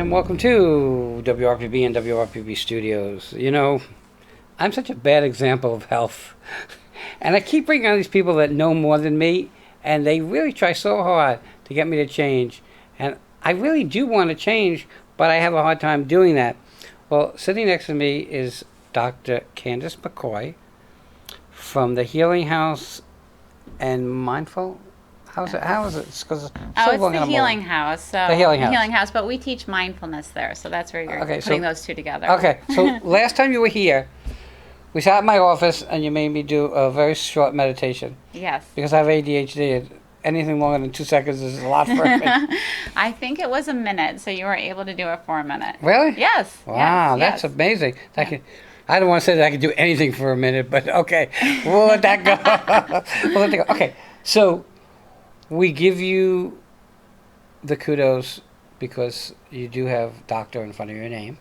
And welcome to WRPB and WRPB Studios. You know, I'm such a bad example of health. And I keep bringing on these people that know more than me, and they really try so hard to get me to change. And I really do want to change, but I have a hard time doing that. Well, sitting next to me is Dr. Candace McCoy from the Healing House and Mindful. How is it? It's it's the Healing House. So the Healing House. Healing House, but we teach mindfulness there, so that's where you're putting those two together. Okay, so last time you were here, we sat in my office and you made me do a very short meditation. Yes. Because I have ADHD, and anything longer than 2 seconds is a lot for me. I think it was a minute, so you were able to do it for a minute. Really? Yes. Wow, yes, that's amazing. I don't want to say that I could do anything for a minute, but okay, we'll let that go. We'll let that go. Okay, so we give you the kudos because you do have doctor in front of your name.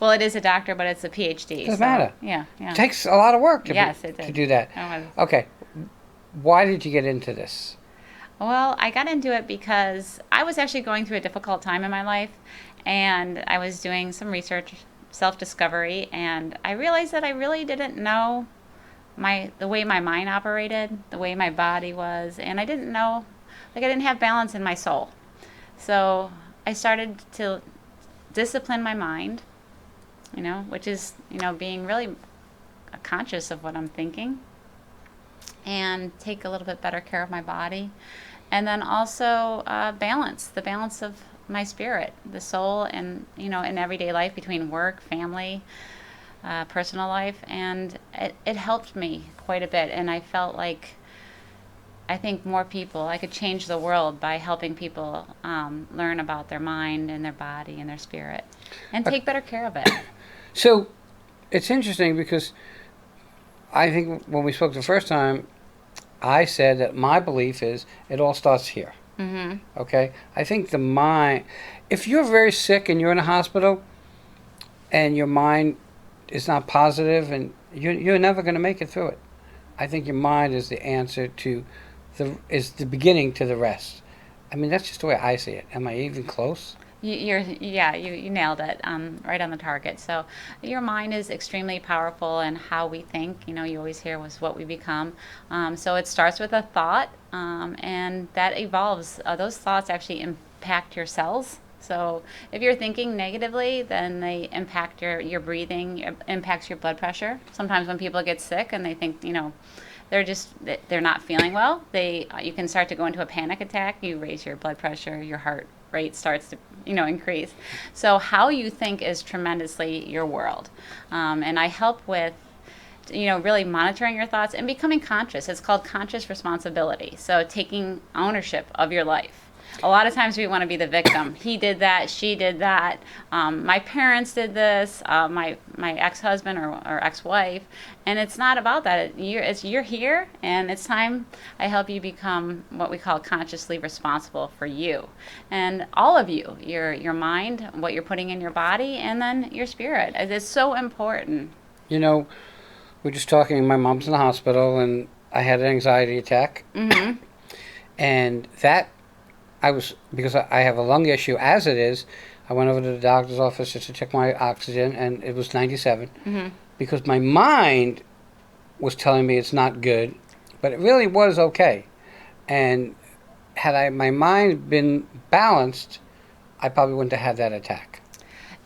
Well, it is a doctor, but it's a PhD. Doesn't matter. Yeah. It takes a lot of work to do that. Okay, why did you get into this? Well, I got into it because I was actually going through a difficult time in my life, and I was doing some research, self-discovery, and I realized that I really didn't know the way my mind operated, the way my body was, and I didn't know, I didn't have balance in my soul. So I started to discipline my mind, which is, being really conscious of what I'm thinking, and take a little bit better care of my body, and then also the balance of my spirit, the soul, and in everyday life between work, family, personal life, and it helped me quite a bit. And I felt like I think more people, I could change the world by helping people learn about their mind and their body and their spirit, and take better care of it. So it's interesting because I think when we spoke the first time, I said that my belief is it all starts here. Mm-hmm. Okay? I think the mind, if you're very sick and you're in a hospital and your mind is not positive, and you're never going to make it through it. I think your mind is the answer is the beginning to the rest. I mean, that's just the way I see it. Am I even close? You nailed it, right on the target. So your mind is extremely powerful, and how we think, you always hear, was what we become. So it starts with a thought, and that evolves. Those thoughts actually impact your cells. So if you're thinking negatively, then they impact your breathing, impacts your blood pressure. Sometimes when people get sick and they think, they're not feeling well, you can start to go into a panic attack. You raise your blood pressure, your heart rate starts to increase. So how you think is tremendously your world. And I help with really monitoring your thoughts and becoming conscious. It's called conscious responsibility. So taking ownership of your life. A lot of times we want to be the victim. He did that, she did that, my parents did this, my ex-husband or ex-wife, and it's not about that. You're here, and it's time I help you become what we call consciously responsible for you. And all of you, your mind, what you're putting in your body, and then your spirit. It's so important. We're just talking, my mom's in the hospital, and I had an anxiety attack. Mm-hmm. And that because I have a lung issue as it is, I went over to the doctor's office just to check my oxygen, and it was 97. Mm-hmm. Because my mind was telling me it's not good, but it really was okay. And had my mind been balanced, I probably wouldn't have had that attack.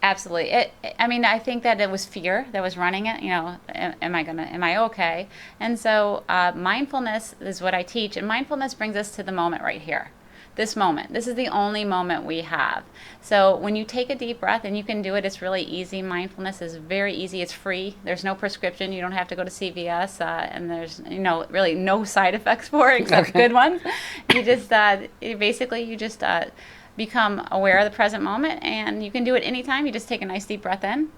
Absolutely. I think that it was fear that was running it. Am I okay? And so mindfulness is what I teach, and mindfulness brings us to the moment right here. This moment. This is the only moment we have. So when you take a deep breath, and you can do it, it's really easy. Mindfulness is very easy. It's free. There's no prescription. You don't have to go to CVS, and there's really no side effects for it except good ones. You just become aware of the present moment, and you can do it anytime. You just take a nice deep breath in,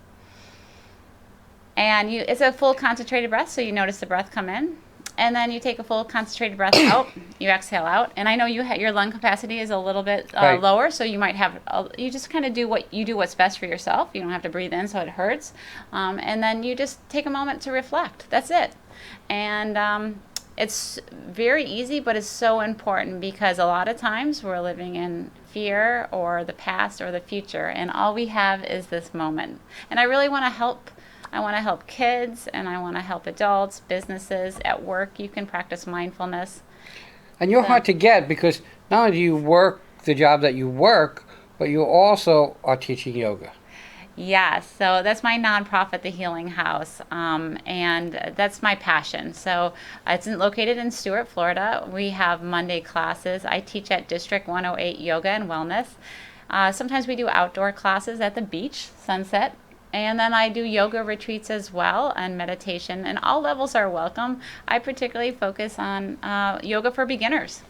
and it's a full concentrated breath. So you notice the breath come in. And then you take a full concentrated breath out. You exhale out. And I know your lung capacity is a little bit lower, so you might have. You just kind of do what's best for yourself. You don't have to breathe in so it hurts. And then you just take a moment to reflect. That's it. And it's very easy, but it's so important because a lot of times we're living in fear or the past or the future, and all we have is this moment. And I really want to help. I want to help kids, and I want to help adults, businesses, at work. You can practice mindfulness. And you're hard to get because not only do you work the job that you work, but you also are teaching yoga. Yes, so that's my nonprofit, the Healing House, and that's my passion. So it's located in Stuart, Florida. We have Monday classes. I teach at District 108 Yoga and Wellness. Sometimes we do outdoor classes at the beach, Sunset. And then I do yoga retreats as well and meditation, and all levels are welcome. I particularly focus on yoga for beginners.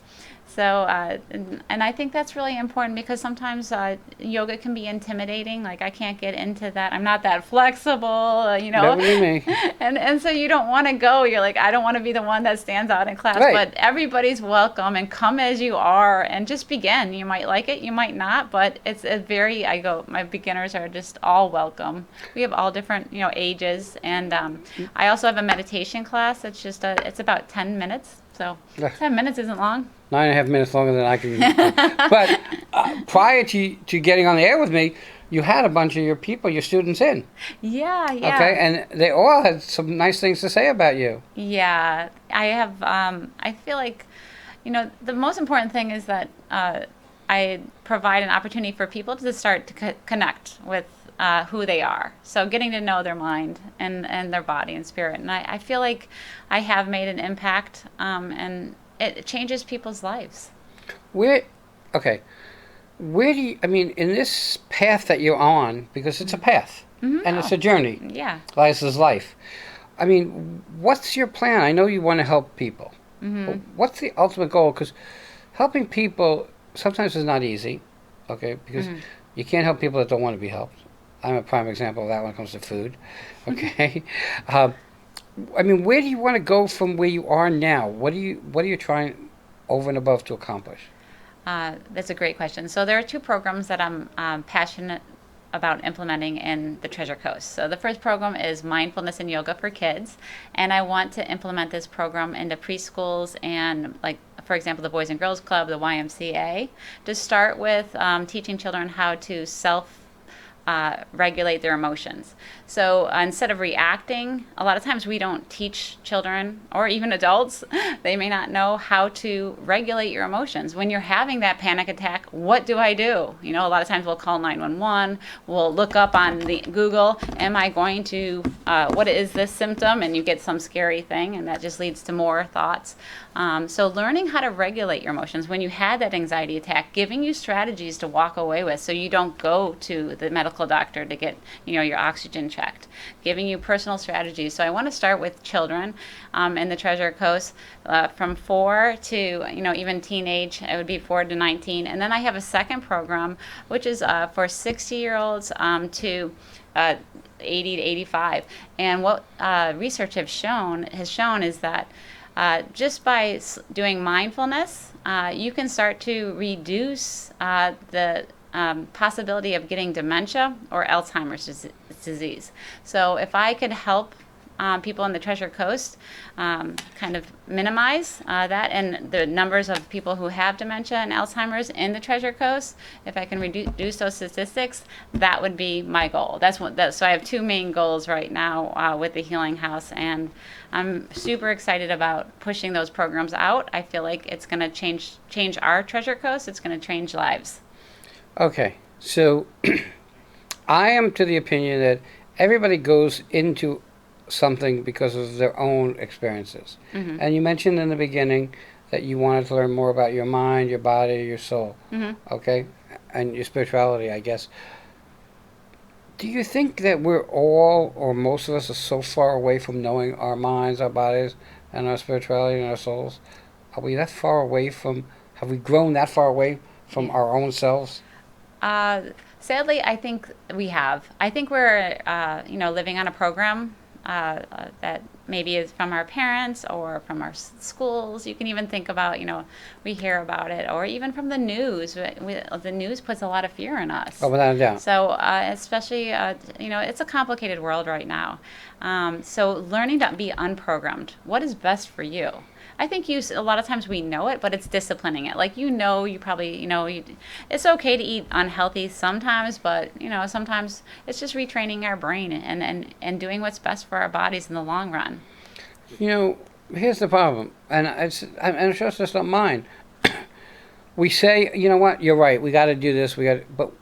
So, and I think that's really important because sometimes yoga can be intimidating. Like, I can't get into that. I'm not that flexible, you know. Never me. And so you don't want to go. You're like, I don't want to be the one that stands out in class. Right. But everybody's welcome, and come as you are and just begin. You might like it, you might not, but it's a very, my beginners are just all welcome. We have all different, ages. And I also have a meditation class. It's just, it's about 10 minutes. So 10 minutes isn't long. 9.5 minutes longer than I can. But prior to getting on the air with me, you had a bunch of your students in. Yeah. Okay, and they all had some nice things to say about you. Yeah, I have. I feel like, the most important thing is that I provide an opportunity for people to start to connect with who they are. So getting to know their mind and their body and spirit. And I feel like I have made an impact, and it changes people's lives. Where do you, in this path that you're on, because it's a path, and it's a journey. Yeah. Life is life. What's your plan? I know you want to help people. But what's the ultimate goal? Because helping people sometimes is not easy, okay? Because you can't help people that don't want to be helped. I'm a prime example of that when it comes to food, okay? Where do you want to go from where you are now? What are you trying over and above to accomplish? That's a great question. So there are two programs that I'm passionate about implementing in the Treasure Coast. So the first program is Mindfulness and Yoga for Kids, and I want to implement this program into preschools and, like, for example, the Boys and Girls Club, the YMCA, to start with teaching children how to regulate their emotions. So instead of reacting, a lot of times we don't teach children or even adults, they may not know how to regulate your emotions. When you're having that panic attack, what do I do? A lot of times we'll call 911, we'll look up on the Google, am I going to, what is this symptom? And you get some scary thing, and that just leads to more thoughts. So learning how to regulate your emotions when you had that anxiety attack, giving you strategies to walk away with so you don't go to the medical doctor to get your oxygen checked, giving you personal strategies. So I want to start with children in the Treasure Coast from 4 to even teenage. It would be 4 to 19, and then I have a second program which is for 60-year-olds to 80 to 85. And what research has shown is that just by doing mindfulness, you can start to reduce the possibility of getting dementia or Alzheimer's disease. So if I could help people in the Treasure Coast kind of minimize that and the numbers of people who have dementia and Alzheimer's in the Treasure Coast, if I can reduce those statistics, that would be my goal. So I have two main goals right now with the Healing House, and I'm super excited about pushing those programs out. I feel like it's going to change our Treasure Coast. It's going to change lives. Okay, so I am to the opinion that everybody goes into something because of their own experiences. And you mentioned in the beginning that you wanted to learn more about your mind, your body, your soul, okay, and your spirituality, I guess. Do you think that we're all, or most of us, are so far away from knowing our minds, our bodies, and our spirituality and our souls? Are we that far away from, have we grown that far away from our own selves? Sadly, I think we have. I think we're, living on a program that maybe is from our parents or from our schools. You can even think about, we hear about it, or even from the news. The news puts a lot of fear in us. Oh, without a doubt. So especially, it's a complicated world right now. So learning to be unprogrammed. What is best for you? I think a lot of times we know it, but it's disciplining it. Like, you probably, it's okay to eat unhealthy sometimes, but, sometimes it's just retraining our brain and doing what's best for our bodies in the long run. Here's the problem, and I'm sure it's just not mine. We say, you know what, you're right, we got to do this, but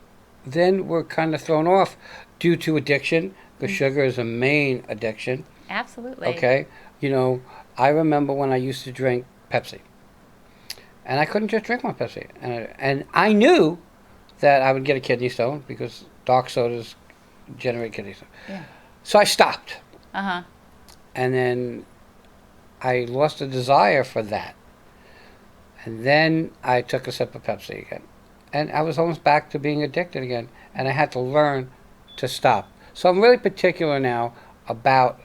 then we're kind of thrown off due to addiction, because sugar is a main addiction. Absolutely. Okay? I remember when I used to drink Pepsi, and I couldn't just drink my Pepsi. And I knew that I would get a kidney stone, because dark sodas generate kidney stone. Yeah. So I stopped. Uh-huh. And then I lost a desire for that. And then I took a sip of Pepsi again. And I was almost back to being addicted again. And I had to learn to stop. So I'm really particular now about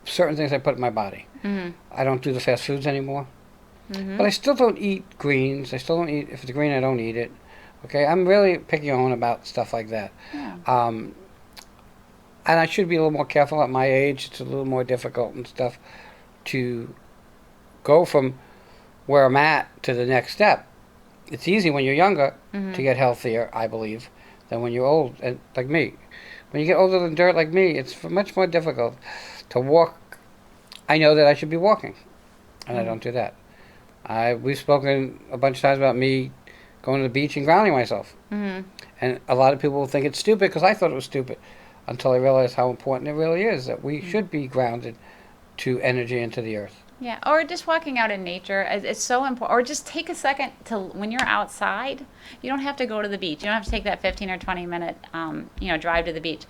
certain things I put in my body. Mm-hmm. I don't do the fast foods anymore. Mm-hmm. But I still don't eat greens. I still don't eat, if it's green, I don't eat it. Okay? I'm really picky on about stuff like that. Yeah. And I should be a little more careful at my age. It's a little more difficult and stuff to go from where I'm at to the next step. It's easy when you're younger to get healthier, I believe, than when you're old, and like me. When you get older than dirt like me, it's much more difficult to walk. I know that I should be walking, and I don't do that. We've spoken a bunch of times about me going to the beach and grounding myself. Mm-hmm. And a lot of people will think it's stupid, because I thought it was stupid, until I realized how important it really is, that we should be grounded to energy and to the earth. Yeah, or just walking out in nature. It's so important. Or just take a second when you're outside. You don't have to go to the beach. You don't have to take that 15 or 20 minute, drive to the beach.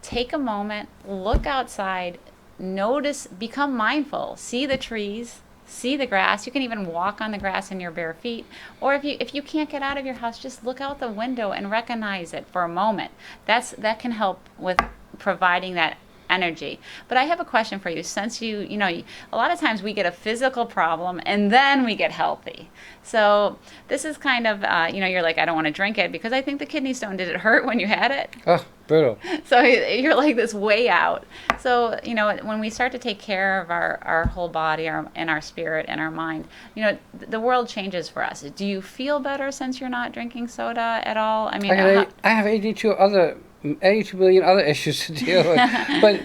Take a moment, look outside, notice, become mindful. See the trees, see the grass. You can even walk on the grass in your bare feet. Or if you can't get out of your house, just look out the window and recognize it for a moment. That can help with providing that energy. But I have a question for you. Since a lot of times we get a physical problem and then we get healthy. So this is kind of, you're like, I don't want to drink it because I think the kidney stone, did it hurt when you had it? Oh, brutal. So you're like this way out. So, when we start to take care of our whole body and our spirit and our mind, the world changes for us. Do you feel better since you're not drinking soda at all? I mean, I have 82 million other issues to deal with, but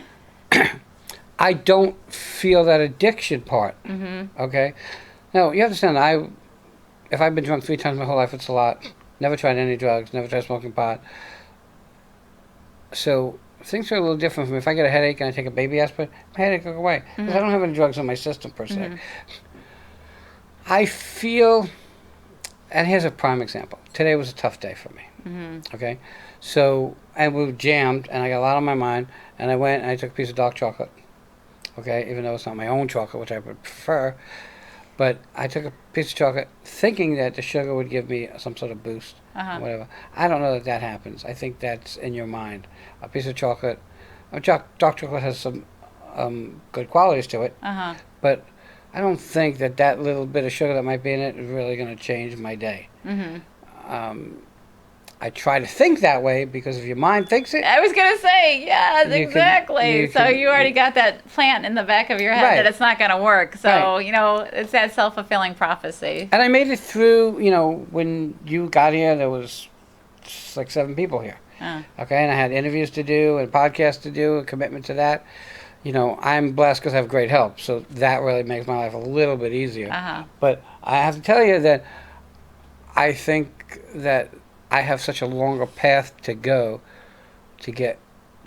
I don't feel that addiction part. Mm-hmm. Okay, now you understand. If I've been drunk 3 times my whole life, it's a lot. Never tried any drugs. Never tried smoking pot. So things are a little different from me. If I get a headache and I take a baby aspirin, my headache will go away, because I don't have any drugs in my system per se. Mm-hmm. I feel, and here's a prime example. Today was a tough day for me. Mm-hmm. Okay, so and we were jammed, and I got a lot on my mind, and I went and I took a piece of dark chocolate. Okay, even though it's not my own chocolate, which I would prefer, but I took a piece of chocolate thinking that the sugar would give me some sort of boost, or whatever. I don't know that happens. I think that's in your mind. A piece of chocolate, dark chocolate has some good qualities to it, but I don't think that little bit of sugar that might be in it is really going to change my day. Mm-hmm. I try to think that way, because if your mind thinks it... I was going to say, yes, exactly. So you already got that plant in the back of your head that it's not going to work. So, it's that self-fulfilling prophecy. And I made it through, when you got here, there was like 7 people here. Okay, and I had interviews to do and podcasts to do, a commitment to that. I'm blessed because I have great help. So that really makes my life a little bit easier. But I have to tell you that I think that I have such a longer path to go to get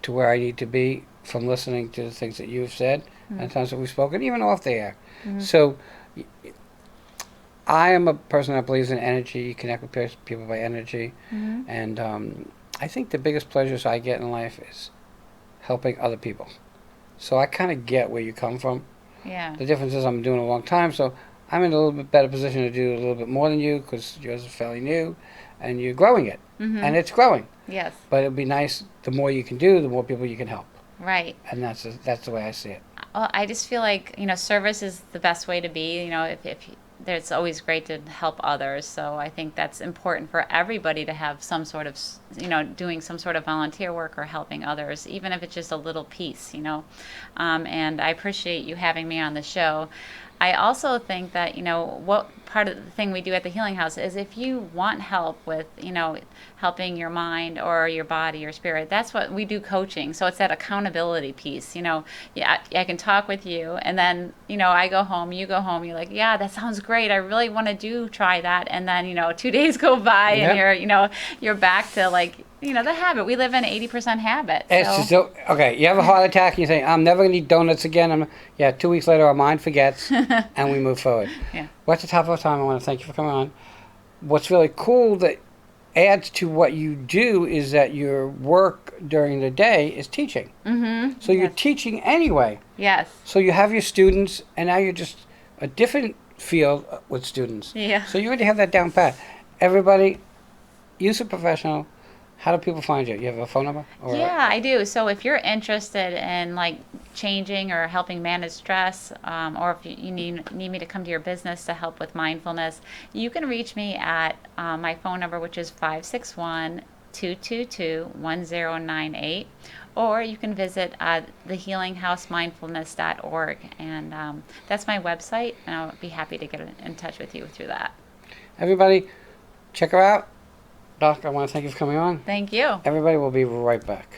to where I need to be from listening to the things that you've said and times that we've spoken, even off the air. So I am a person that believes in energy. You connect with people by energy. And I think the biggest pleasures I get in life is helping other people. So I kind of get where you come from. Yeah. The difference is I'm doing it a long time, so I'm in a little bit better position to do a little bit more than you, because yours is fairly new. And you're growing it, and it's growing. Yes. But it'd be nice, the more you can do, the more people you can help. Right. And that's the way I see it. Well, I just feel like, service is the best way to be. If it's always great to help others. So I think that's important for everybody to have some sort of, doing some sort of volunteer work or helping others, even if it's just a little piece, And I appreciate you having me on the show. I also think that, what part of the thing we do at the Healing House is if you want help with, helping your mind or your body or spirit, that's what we do coaching. So it's that accountability piece. Yeah, I can talk with you, and then, I go home, you go home, you're like, yeah, that sounds great. I really want to try that. And then, 2 days go by Yep. and you're back to the habit. We live in 80% habit. It's just so, okay, you have a heart attack and you say, I'm never going to eat donuts again. 2 weeks later, our mind forgets and we move forward. Yeah. Well, at the top of our time, I want to thank you for coming on. What's really cool that adds to what you do is that your work during the day is teaching. Mm-hmm. So you're teaching anyway. Yes. So you have your students, and now you're just a different field with students. Yeah. So you already have that down pat. Everybody, use a professional. How do people find you? You have a phone number? Yeah, I do. So if you're interested in changing or helping manage stress, or if you need me to come to your business to help with mindfulness, you can reach me at my phone number, which is 561-222-1098, or you can visit thehealinghousemindfulness.org, and that's my website, and I'll be happy to get in touch with you through that. Everybody, check her out. Doc, I want to thank you for coming on. Thank you. Everybody will be right back.